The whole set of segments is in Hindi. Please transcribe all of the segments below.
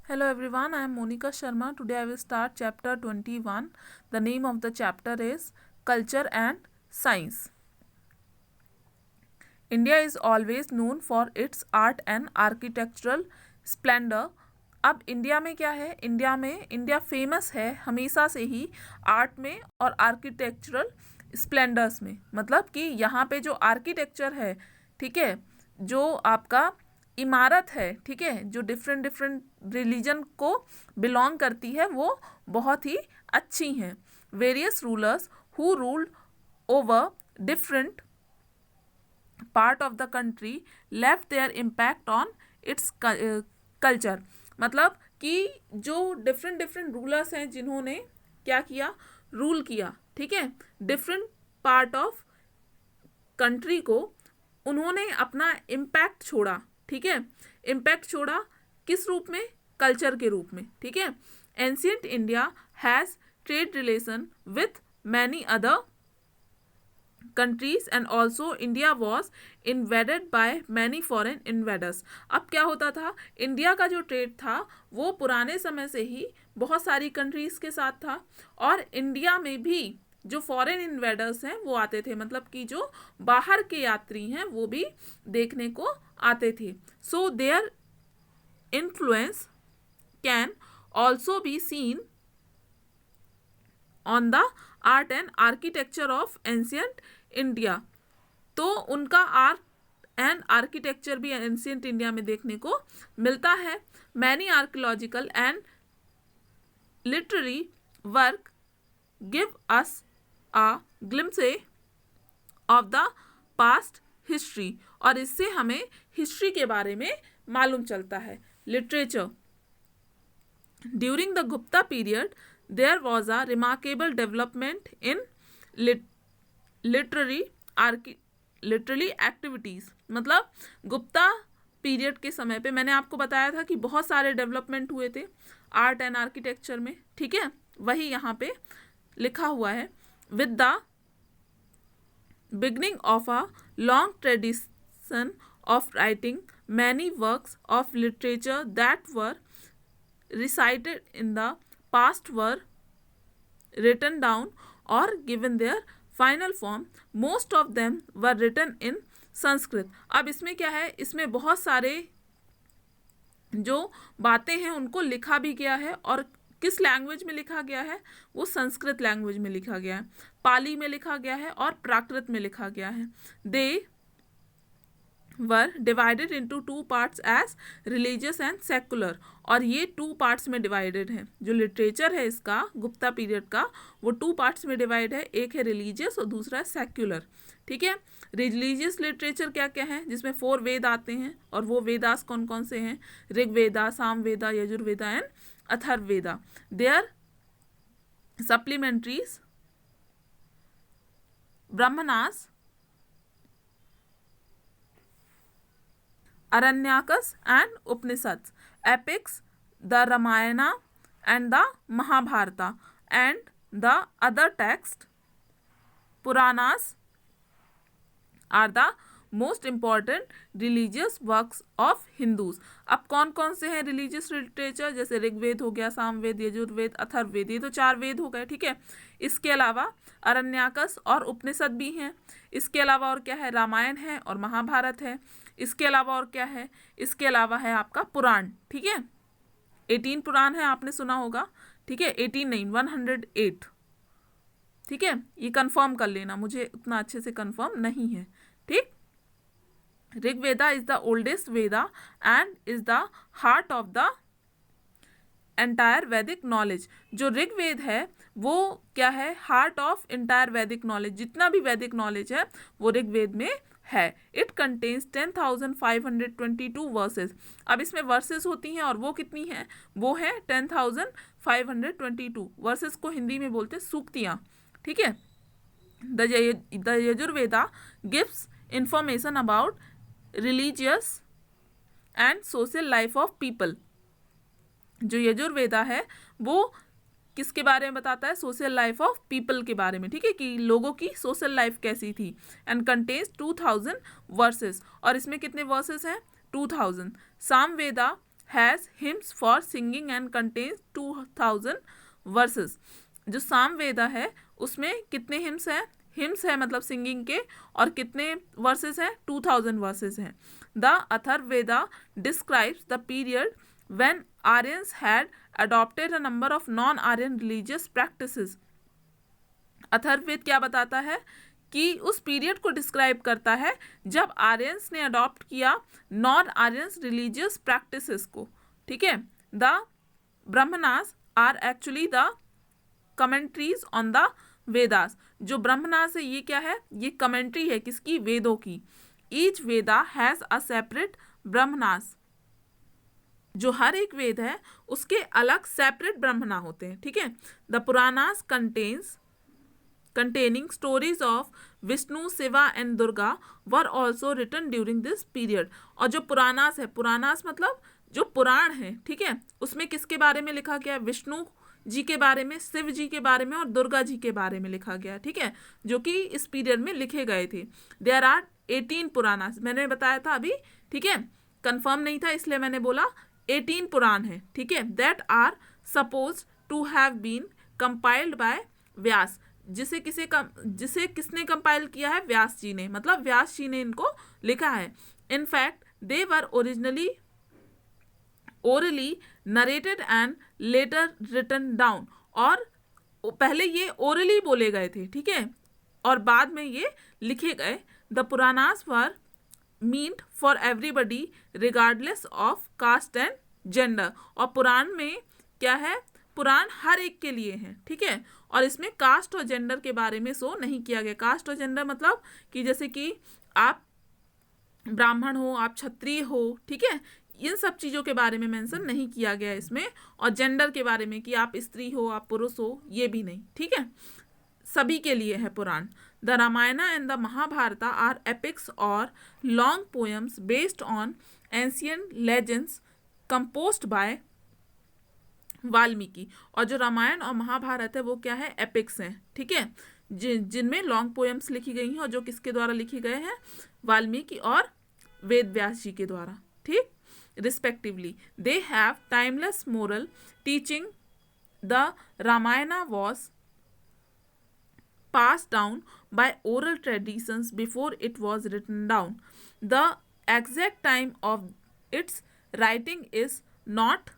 Hello everyone, I am Monica Sharma. Today I will start chapter 21. The name of the chapter is Culture and Science. India is always known for its art and architectural splendor. अब इंडिया में क्या है, इंडिया फेमस है हमेशा से ही आर्ट में और आर्किटेक्चरल स्प्लेंडर्स में। मतलब कि यहाँ पे जो आर्किटेक्चर है, ठीक है, जो आपका इमारत है, ठीक है, जो डिफरेंट डिफरेंट रिलीजन को बिलोंग करती है वो बहुत ही अच्छी हैं। Various rulers who ruled over different part of the country left there impact on its culture. मतलब कि जो डिफरेंट डिफरेंट रूलर्स हैं जिन्होंने क्या किया, रूल किया, ठीक है, डिफरेंट पार्ट ऑफ कंट्री को, उन्होंने अपना इम्पैक्ट छोड़ा, ठीक है, इम्पैक्ट छोड़ा किस रूप में, कल्चर के रूप में, ठीक है। Ancient India has trade relation with many other countries and also India was invaded by many foreign invaders. अब क्या होता था, इंडिया का जो ट्रेड था वो पुराने समय से ही बहुत सारी कंट्रीज के साथ था और इंडिया में भी जो फॉरेन इन्वेडर्स हैं वो आते थे, मतलब कि जो बाहर के यात्री हैं वो भी देखने को आते थे। So their influence can also be seen on the art and architecture of ancient India. तो उनका आर्ट एंड आर्किटेक्चर भी एंशियंट इंडिया में देखने को मिलता है। Many archaeological and literary work give us a glimpse of the past history, और इससे हमें हिस्ट्री के बारे में मालूम चलता है। Literature during the Gupta period there was a remarkable development in literary activities। मतलब गुप्ता पीरियड के समय पे मैंने आपको बताया था कि बहुत सारे डेवलपमेंट हुए थे आर्ट एंड आर्किटेक्चर में, ठीक है, वही यहाँ पे लिखा हुआ है। With the beginning of a long tradition of writing many works of literature that were recited in the past were written down or given their final form. Most of them were written in Sanskrit. अब इसमें क्या है, इसमें बहुत सारे जो बातें हैं उनको लिखा भी गया है, और किस लैंग्वेज में लिखा गया है, वो संस्कृत लैंग्वेज में लिखा गया है, पाली में लिखा गया है और प्राकृत में लिखा गया है। They were divided into two parts as religious and secular, और ये टू पार्ट्स में डिवाइडेड है। जो लिटरेचर है इसका गुप्ता पीरियड का वो टू पार्ट्स में डिवाइड है, एक है रिलीजियस और दूसरा है सेक्युलर, ठीक है। रिलीजियस लिटरेचर क्या क्या है, जिसमें 4 वेद आते हैं, और वो वेदास कौन कौन से हैं, Rigveda, Samaveda, Yajurveda and Atharvaveda. Their supplementaries Brahmanas, Aranyakas and Upanishads, epics, the Ramayana and the Mahabharata, and the other texts, Puranas, are the most important religious works of Hindus. अब कौन कौन से हैं रिलीजियस लिटरेचर, जैसे ऋग्वेद हो गया, सामवेद, यजुर्वेद, अथर्ववेद, ये तो 4 वेद हो गए, ठीक है। इसके अलावा अरण्याकस और उपनिषद भी हैं। इसके अलावा और क्या है, रामायण है और महाभारत है। इसके अलावा और क्या है, इसके अलावा है आपका पुराण, ठीक है। 18 पुराण है, आपने सुना होगा, ठीक है, 18 नहीं 108, ठीक है। ये कंफर्म कर लेना, मुझे उतना अच्छे से कंफर्म नहीं है, ठीक। Rigveda is the oldest Veda and is the heart of the entire वैदिक नॉलेज। जो ऋग्वेद है वो क्या है, हार्ट ऑफ एंटायर वैदिक नॉलेज। जितना भी वैदिक नॉलेज है वो ऋग्वेद में है। It contains 10,522 versus. अब इसमें वर्सेस होती हैं और वो कितनी हैं, वो है 10,522। वर्सेस को हिंदी में बोलते हैं सूक्तियाँ, ठीक है। The Yajurveda gives information about religious and social life of people. जो यजुर्वेदा है वो किसके बारे में बताता है, सोशल लाइफ ऑफ पीपल के बारे में, ठीक है, कि लोगों की सोशल लाइफ कैसी थी। एंड कंटेन्स 2000 वर्सेस, और इसमें कितने वर्सेस हैं, 2000। Samaveda has hymns for singing and contains 2000 versus. जो सामवेदा है उसमें कितने हिम्स हैं? हिम्स है मतलब सिंगिंग के, और कितने वर्सेस हैं? 2000 वर्सेस हैं। The Atharvaveda describes the period when Aryans had adopted a number of non-Aryan religious practices। Atharvaveda क्या बताता है कि उस पीरियड को डिस्क्राइब करता है जब आर्यंस ने अडॉप्ट किया नॉन आर्यंस रिलीजियस प्रैक्टिसेस को। ठीक है, the Brahmanas are actually the commentaries on the Vedas. जो ब्रह्मनास है ये क्या है? ये कमेंट्री है किसकी? वेदों की। Each Veda has a separate Brahmanas. जो हर एक वेद है उसके अलग सेपरेट ब्रह्मना होते हैं। ठीक है, the Puranas containing stories of Vishnu, Shiva and Durga were also written during this period. और जो पुराणास है, पुराणास मतलब जो पुराण है, ठीक है, उसमें किसके बारे में लिखा गया? विष्णु जी के बारे में, शिव जी के बारे में और दुर्गा जी के बारे में लिखा गया। ठीक है, जो कि इस पीरियड में लिखे गए थे। देयर आर 18 पुराणास, मैंने बताया था अभी। ठीक है, कंफर्म नहीं था इसलिए मैंने बोला 18 पुराण है। ठीक है, that are suppose to have been compiled by Vyas. जिसे किसने कंपाइल किया है? व्यास जी ने, मतलब व्यास जी ने इनको लिखा है। In fact they were originally orally narrated and later written down. और पहले ये ओरली बोले गए थे, ठीक है, और बाद में ये लिखे गए। The Puranas were meant for everybody regardless of caste and gender. और पुराण में क्या है? पुराण हर एक के लिए है। ठीक है, और इसमें कास्ट और जेंडर के बारे में शो नहीं किया गया। कास्ट और जेंडर मतलब कि जैसे कि आप ब्राह्मण हो, आप क्षत्रिय हो, ठीक है, इन सब चीज़ों के बारे में मेंशन नहीं किया गया इसमें। और जेंडर के बारे में कि आप स्त्री हो, आप पुरुष हो, ये भी नहीं। ठीक है, सभी के लिए है पुराण। The Ramayana and the Mahabharata are epics or long poems based on ancient legends composed by Valmiki. और जो रामायण और महाभारत है वो क्या है? एपिक्स हैं। ठीक है, जिनमें लॉन्ग पोएम्स लिखी गई हैं और जो किसके द्वारा लिखी गए हैं? वाल्मीकि और वेद व्यास जी के द्वारा। ठीक, respectively they have timeless moral teaching. The Ramayana was passed down by oral traditions before it was written down. The exact time of its writing is not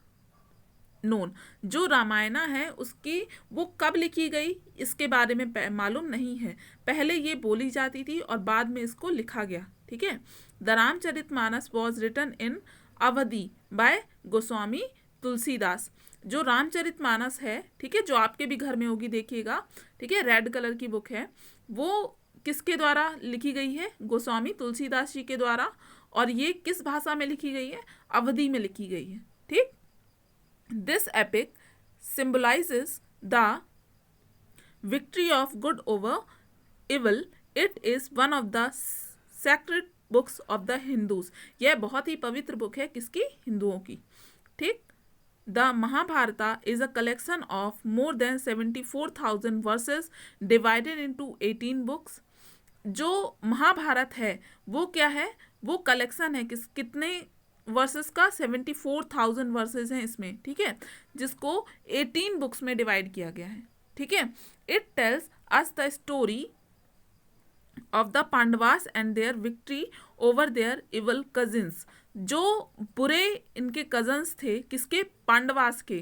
known। जो रामायणा है उसकी वो कब लिखी गई इसके बारे में मालूम नहीं है। पहले ये बोली जाती थी और बाद में इसको लिखा गया। ठीक है, the Ramcharitmanas was written in Awadhi by Goswami Tulsidas. जो रामचरितमानस है, ठीक है, जो आपके भी घर में होगी, देखिएगा, ठीक है, रेड कलर की बुक है, वो किसके द्वारा लिखी गई है? गोस्वामी तुलसीदास जी के द्वारा। और ये किस भाषा में लिखी गई है? अवधी में लिखी गई है। ठीक, this epic symbolizes the victory of good over evil. It is one of the sacred books of the Hindus. यह बहुत ही पवित्र बुक है किसकी? हिंदुओं की। ठीक, the Mahabharata is a collection of more than 74,000 verses divided into 18 books। जो महाभारत है वो क्या है? वो कलेक्शन है कितने वर्सेस का? 74,000 वर्सेस हैं इसमें। ठीक है, जिसको 18 बुक्स में डिवाइड किया गया है। ठीक है, it tells us the story of the Pandavas and their victory over their evil cousins. जो बुरे इनके कजन्स थे, किसके? पांडवास के।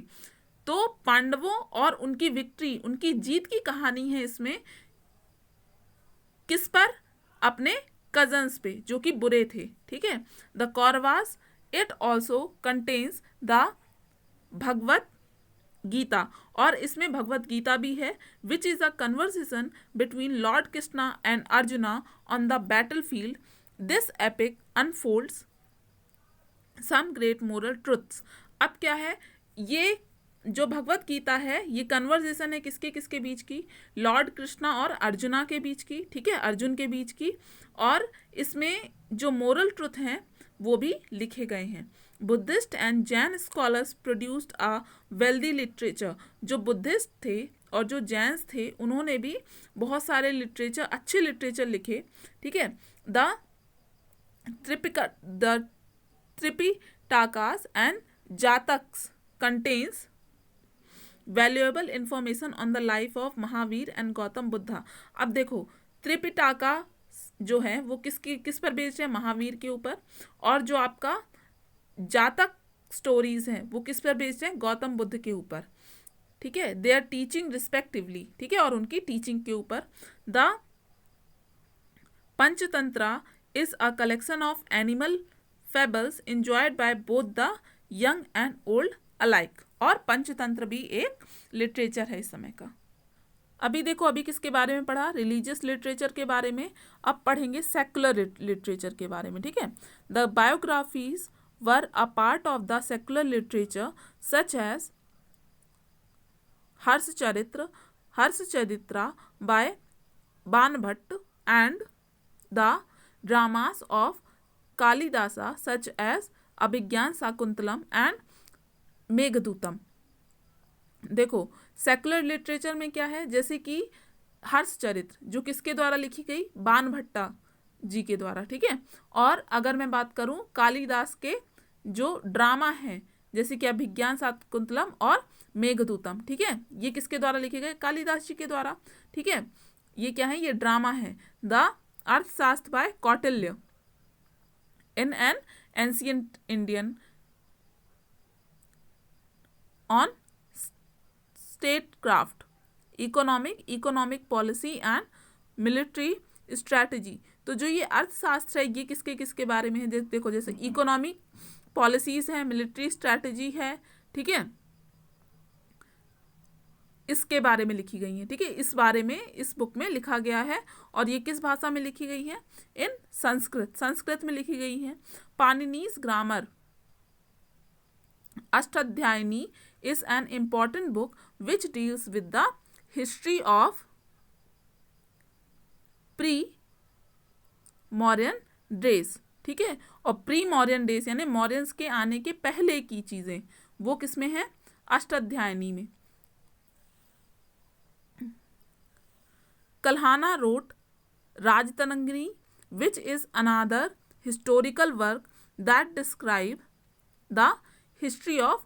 तो पांडवों और उनकी विक्ट्री, उनकी जीत की कहानी है इसमें। किस पर? अपने कजन्स पे जो कि बुरे थे। ठीक है, the Kauravas it also contains the Bhagavad Gita. और इसमें भगवत गीता भी है, which is a conversation between lord Krishna and Arjuna on the battlefield. This epic unfolds some great moral truths. अब क्या है? ये जो भगवत गीता है ये कन्वर्सेशन है किसके किसके बीच की? लॉर्ड कृष्णा और अर्जुना के बीच की। ठीक है, अर्जुन के बीच की। और इसमें जो मोरल ट्रुथ हैं वो भी लिखे गए हैं। Buddhist and Jain scholars produced a wealthy literature. जो बुद्धिस्ट थे और जो जैन्स थे उन्होंने भी बहुत सारे लिटरेचर, अच्छे लिटरेचर लिखे। ठीक है, द त्रिपिटाकास एंड जातक contains valuable information on the life of Mahavir and Gautam Buddha. अब देखो, त्रिपिटका जो है वो किस पर बेस्ड है? महावीर के ऊपर। और जो आपका जातक स्टोरीज हैं वो किस पर बेस्ड है? गौतम बुद्ध के ऊपर। ठीक है, दे आर टीचिंग रिस्पेक्टिवली। ठीक है, और उनकी टीचिंग के ऊपर। The Panchatantra is a collection of animal fables enjoyed by both the young and old alike. और पंचतंत्र भी एक लिटरेचर है इस समय का। अभी देखो, अभी किसके बारे में पढ़ा? रिलीजियस लिटरेचर के बारे में। अब पढ़ेंगे सेकुलर लिटरेचर के बारे में। ठीक है, the biographies were a part of the secular literature such as Harshacharita by Banabhatta and the dramas of Kalidasa such as Abhijnana Shakuntalam and Meghadutam. देखो, सेकुलर लिटरेचर में क्या है? जैसे कि हर्षचरित्र जो किसके द्वारा लिखी गई? बाणभट्टा जी के द्वारा। ठीक है, और अगर मैं बात करूं कालिदास के जो ड्रामा है जैसे कि अभिज्ञान शाकुंतलम और मेघदूतम। ठीक है, ये किसके द्वारा लिखे गए? कालिदास जी के द्वारा। ठीक है, ये क्या है? ये ड्रामा है। The Arthashastra by Kautilya in an ancient Indian on statecraft, economic policy and military strategy. तो जो ये अर्थशास्त्र है ये किसके किसके बारे में है? देखो, जैसे इकोनॉमिक पॉलिसीज है, मिलिट्री स्ट्रैटेजी है। ठीक है, इसके बारे में लिखी गई है। ठीक है, इस बारे में इस बुक में लिखा गया है। और ये किस भाषा में लिखी गई है? इन संस्कृत में लिखी गई है। Panini's grammar Ashtadhyayi is an important book which deals with the history of pre-Mauryan days। ठीक है, और प्री मॉरियन डेज यानी मॉरियंस के आने के पहले की चीजें वो किसमें है? अष्टाध्यायनी में। Kalhana wrote Rajatarangini which is another historical work that describe the history of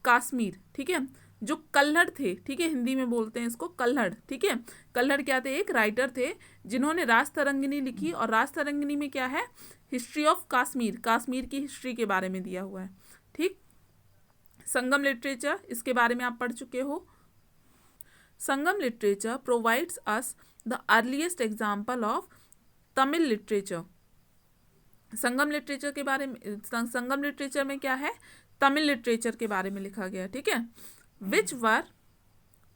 Kashmir. ठीक है, जो कल्हड़ थे, ठीक है, हिंदी में बोलते हैं इसको कल्हड़। ठीक है, कल्हड़ क्या थे? एक राइटर थे जिन्होंने राजतरंगिणी लिखी। और राजतरंगिणी में क्या है? हिस्ट्री ऑफ कश्मीर, कश्मीर की हिस्ट्री के बारे में दिया हुआ है। ठीक, संगम लिटरेचर, इसके बारे में आप पढ़ चुके हो। Sangam literature provides us the earliest example of Tamil literature. Sangam literature के बारे में, संगम लिटरेचर में क्या है? तमिल लिटरेचर के बारे में लिखा गया। ठीक है, which were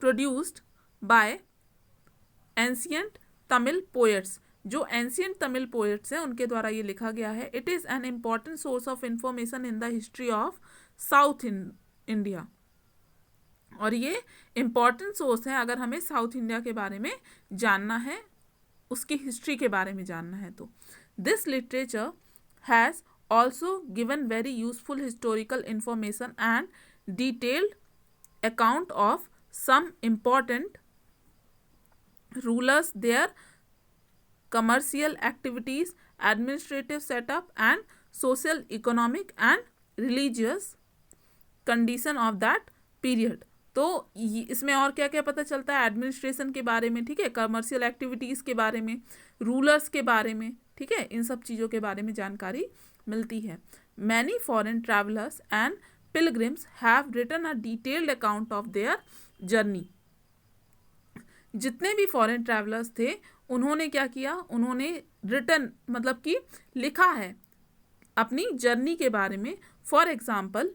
produced by ancient Tamil poets. जो एंशियंट तमिल पोएट्स हैं उनके द्वारा ये लिखा गया है। It is an important source of information in the history of South India. और ये इम्पॉर्टेंट सोर्स है अगर हमें साउथ इंडिया के बारे में जानना है, उसकी हिस्ट्री के बारे में जानना है। तो this literature has also given very useful historical information and detailed account of some important rulers, their commercial activities, administrative setup and social, economic and religious condition of that period। तो इसमें और क्या क्या पता चलता है? एडमिनिस्ट्रेशन के बारे में, ठीक है, कमर्शियल एक्टिविटीज़ के बारे में, रूलर्स के बारे में, ठीक है, इन सब चीज़ों के बारे में जानकारी मिलती है। Many foreign travellers and pilgrims have written a detailed account of their journey. जितने भी फॉरेन ट्रैवलर्स थे उन्होंने क्या किया? उन्होंने रिटन मतलब कि लिखा है अपनी जर्नी के बारे में। For example,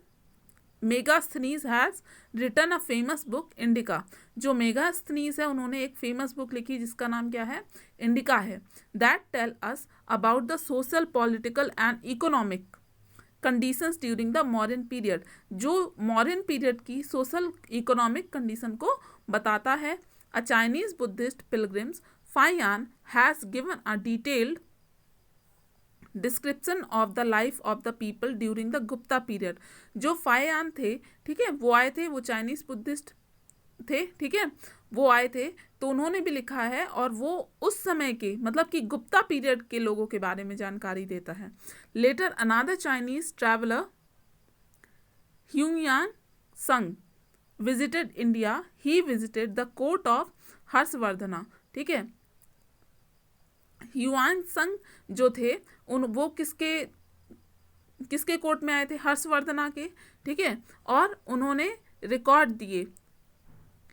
Megasthenes has written a famous book Indica. जो मेगास्थनीज है उन्होंने एक फेमस बुक लिखी जिसका नाम क्या है? इंडिका है। That tell us about the social, political and economic conditions during the modern period. जो मॉडर्न पीरियड की सोशल इकोनॉमिक कंडीशन को बताता है। A Chinese Buddhist pilgrims Fahien has given a detailed description of the life of the people during the Gupta period. जो फाइयान थे, ठीक है, वो आए थे, वो चाइनीज बुद्धिस्ट थे, ठीक है, वो आए थे, तो उन्होंने भी लिखा है। और वो उस समय के मतलब कि गुप्ता पीरियड के लोगों के बारे में जानकारी देता है। लेटर अनादर चाइनीज ट्रैवलर ह्यूयान संग visited India, he visited the court of Harshavardhana. ठीक है, ह्यूआन संग जो थे वो किसके कोर्ट में आए थे? हर्षवर्धना के। ठीक है, और उन्होंने रिकॉर्ड दिए,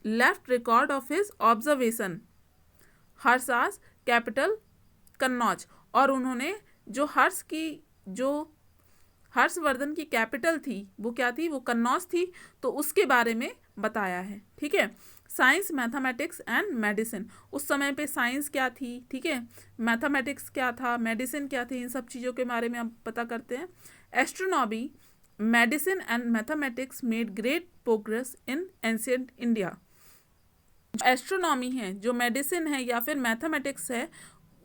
left record of his observation Harsha's capital Kannauj, और उन्होंने जो हर्षवर्धन की कैपिटल थी वो क्या थी? वो कन्नौज थी, तो उसके बारे में बताया है। ठीक है, साइंस, मैथमेटिक्स एंड मेडिसिन, उस समय पे साइंस क्या थी, ठीक है, मैथमेटिक्स क्या था, मेडिसिन क्या थी, इन सब चीज़ों के बारे में हम पता करते हैं। Astronomy, medicine and mathematics made great progress in ancient India. Astronomy है, जो मेडिसिन है या फिर मैथमेटिक्स है,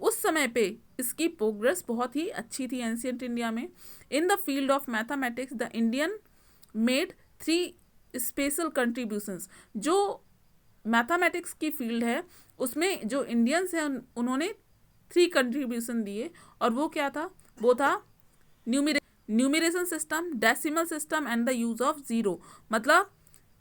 उस समय पे इसकी प्रोग्रेस बहुत ही अच्छी थी एंशिएंट इंडिया में। In the field of mathematics the Indian made 3 special contributions. जो मैथमेटिक्स की फील्ड है उसमें जो इंडियंस हैं उन्होंने 3 कंट्रीब्यूशन दिए, और वो क्या था? वो था numeration system, decimal system and the use of zero. मतलब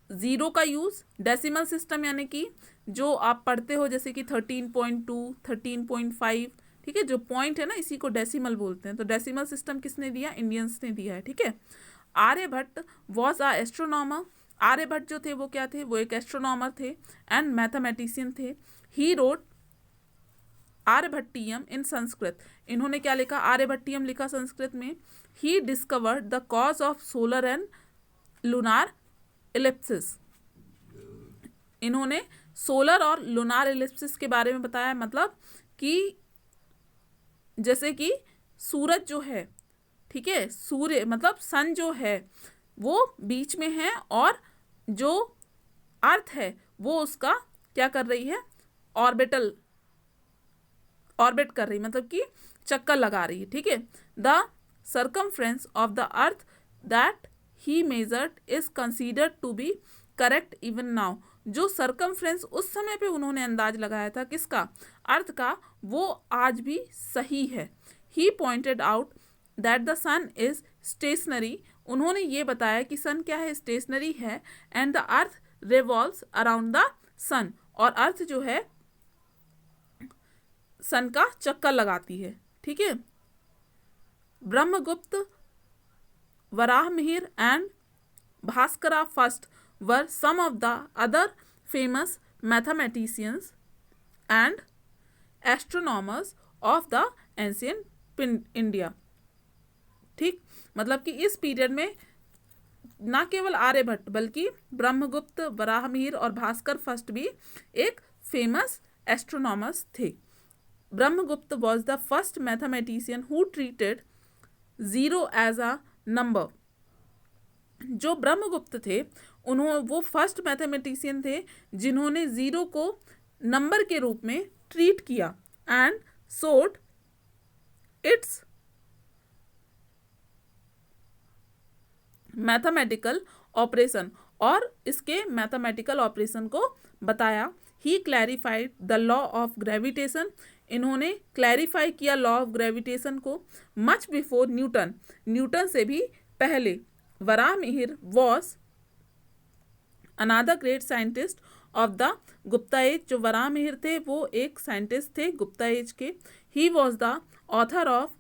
ज़ीरो का यूज़, डेसिमल सिस्टम यानी कि जो आप पढ़ते हो जैसे कि 13.2, 13.5, ठीक है, जो पॉइंट है ना इसी को डेसिमल बोलते हैं। तो डेसिमल सिस्टम किसने दिया? इंडियंस ने दिया है। ठीक है, Aryabhatta was a astronomer. Aryabhatta जो थे वो क्या थे? वो एक एस्ट्रोनॉमर थे एंड मैथमेटिशियन थे। ही रोट आर्यभट्टियम इन संस्कृत। इन्होंने क्या लिखा? आर्यभट्टियम लिखा संस्कृत में। He discovered the cause of solar and lunar ellipsis. इन्होंने सोलर और लूनार इलिप्सिस के बारे में बताया। मतलब कि जैसे कि सूरज जो है, ठीक है, सूर्य मतलब सन जो है वो बीच में है, और जो अर्थ है वो उसका क्या कर रही है? ऑर्बिट कर रही, मतलब कि चक्कर लगा रही है। ठीक है, the circumference of the earth that he measured is considered to be correct even now. जो सर्कमफ्रेंस उस समय पे उन्होंने अंदाज लगाया था किसका? अर्थ का, वो आज भी सही है। He pointed out that the sun is stationary. उन्होंने ये बताया कि सन क्या है? स्टेशनरी है। And the earth revolves around the sun, और अर्थ जो है सन का चक्कर लगाती है। ठीक है, Brahmagupta, Varahamihira and Bhaskara first were some of the other famous mathematicians and astronomers of the ancient India। ठीक, मतलब कि इस पीरियड में ना केवल आर्यभट्ट बल्कि ब्रह्मगुप्त, वराहमिहिर और भास्कर फर्स्ट भी एक फेमस एस्ट्रोनॉमर्स थे। Brahmagupta was the first mathematician who treated zero as a number। जो ब्रह्मगुप्त थे वो फर्स्ट मैथमेटिशियन थे जिन्होंने ज़ीरो को नंबर के रूप में ट्रीट किया एंड सोड इट्स मैथमेटिकल ऑपरेशन, और इसके मैथमेटिकल ऑपरेशन को बताया। He clarified the law of gravitation. इन्होंने क्लैरिफाई किया लॉ ऑफ ग्रेविटेशन को मच बिफोर न्यूटन से भी पहले। Varahamihira was another great scientist of the Gupta age. जो वराहमिहिर थे वो एक साइंटिस्ट थे गुप्ता एज के। He was the author of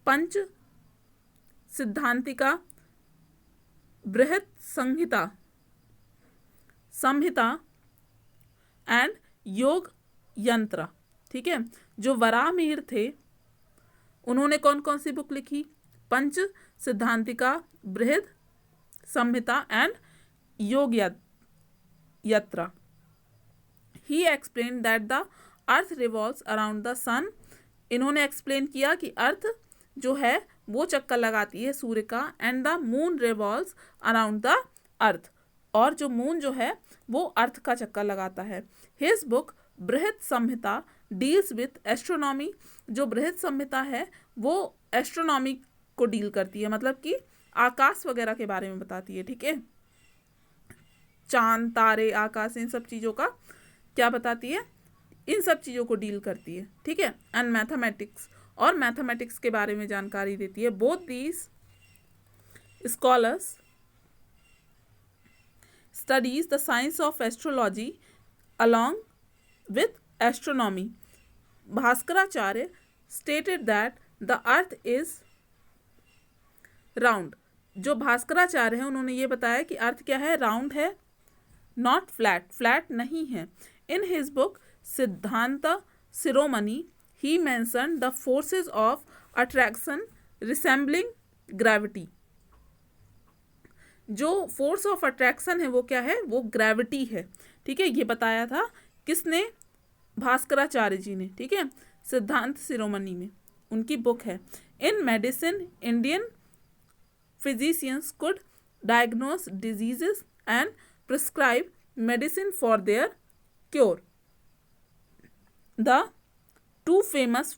Pancha Siddhantika, Brihat Samhita and Yoga यंत्र। ठीक है, जो वराहमिहिर थे उन्होंने कौन कौन सी बुक लिखी? पंच सिद्धांतिका, बृहद संहिता and Yoga Yantra. He explain that the earth revolves around the sun. इन्होंने एक्सप्लेन किया कि अर्थ जो है वो चक्कर लगाती है सूर्य का, and the moon revolves around the earth, और जो मून जो है वो अर्थ का चक्कर लगाता है। हिज बुक बृहत संहिता डील्स विथ एस्ट्रोनॉमी। जो बृहत संहिता है वो एस्ट्रोनॉमी को डील करती है, मतलब कि आकाश वगैरह के बारे में बताती है। ठीक है, चांद, तारे, आकाश, इन सब चीज़ों का क्या बताती है? इन सब चीज़ों को डील करती है। ठीक है, एंड मैथमेटिक्स, और मैथमेटिक्स के बारे में जानकारी देती है। Both these scholars studies the science of astrology along with astronomy. Bhaskaracharya stated that the earth is round. जो भास्कराचार्य हैं उन्होंने ये बताया कि अर्थ क्या है, राउंड है, नॉट फ्लैट, फ्लैट नहीं है. इन his book Siddhanta Shiromani he mention the forces of attraction resembling gravity. जो फोर्स ऑफ अट्रैक्शन है वो क्या है, वो ग्रेविटी है. ठीक है, ये बताया था किसने, भास्कराचार्य जी ने. ठीक है, सिद्धांत शिरोमणि में उनकी बुक है. In medicine Indian physicians could diagnose diseases and prescribe medicine for their cure. The two famous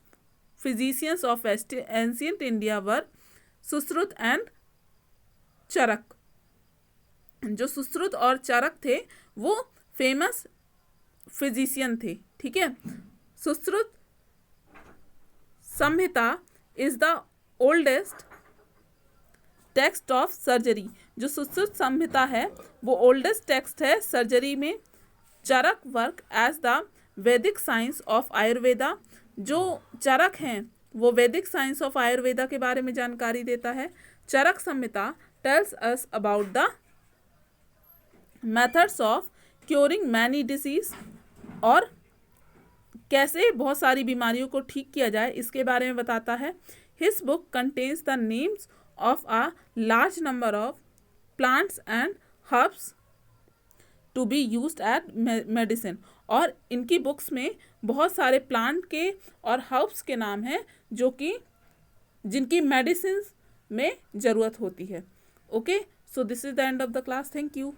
physicians of ancient India were Sushruta and Charaka. जो सुश्रुत और चरक थे वो फेमस फिजिशियन थे. ठीक है, Sushruta Samhita is the oldest text of surgery. जो सुश्रुत संहिता है वो ओल्डेस्ट टेक्स्ट है सर्जरी में. चरक वर्क एज द वैदिक साइंस ऑफ आयुर्वेदा. जो चरक हैं वो वैदिक साइंस ऑफ आयुर्वेदा के बारे में जानकारी देता है. Charaka Samhita tells us about the methods of curing many disease, और कैसे बहुत सारी बीमारियों को ठीक किया जाए इसके बारे में बताता है. His book contains the names of a large number of plants and herbs to be used as medicine. और इनकी बुक्स में बहुत सारे प्लांट के और हर्ब्स के नाम हैं जो कि जिनकी मेडिसिन में ज़रूरत होती है. Okay, so this is the end of the class. Thank you.